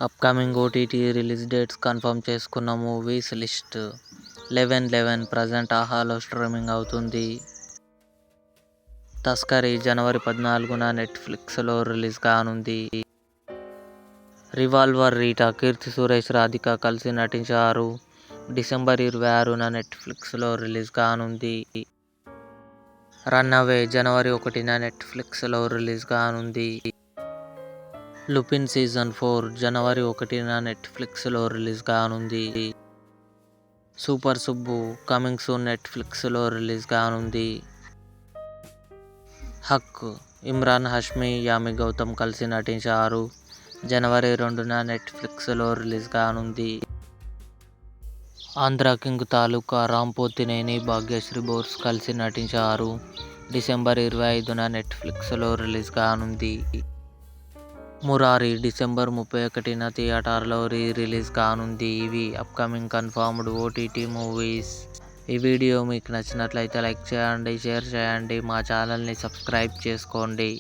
Upcoming OTT release dates confirm చేసుకున్న movies list 11/11 present ఆహాలో streaming అవుతుంది. తస్కరీ జనవరి 14న నెట్ఫ్లిక్స్లో రిలీజ్ కానుంది. రివాల్వర్ రీటా కీర్తి సురేష్ రాధిక కలిసి నటించారు. డిసెంబర్ 26న నెట్ఫ్లిక్స్లో రిలీజ్ కానుంది. రన్అవే జనవరి 1న నెట్ఫ్లిక్స్లో రిలీజ్ కానుంది. లుపిన్ సీజన్ 4 జనవరి 1న నెట్ఫ్లిక్స్లో రిలీజ్ కానుంది. సూపర్ సుబ్బు కమింగ్ సూన్ నెట్ఫ్లిక్స్లో రిలీజ్ కానుంది. హక్ ఇమ్రాన్ హష్మీ, యామి గౌతమ్ కలిసి నటించారు. జనవరి 2న నెట్ఫ్లిక్స్లో రిలీజ్ కానుంది. ఆంధ్ర కింగ్ తాలూకా రామ్ పోతినేని, భాగ్యశ్రీ బోస్ కలిసి నటించారు. డిసెంబర్ 25న నెట్ఫ్లిక్స్లో రిలీజ్ కానుంది. మురారి డిసెంబర్ 31న థియేటర్లో రిలీజ్ కానుంది. ఇవి అప్కమింగ్ కన్ఫర్మ్డ్ ఓటీటీ మూవీస్. ఈ వీడియో మీకు నచ్చినట్లయితే లైక్ చేయండి, షేర్ చేయండి, మా ఛానల్ని సబ్స్క్రైబ్ చేసుకోండి.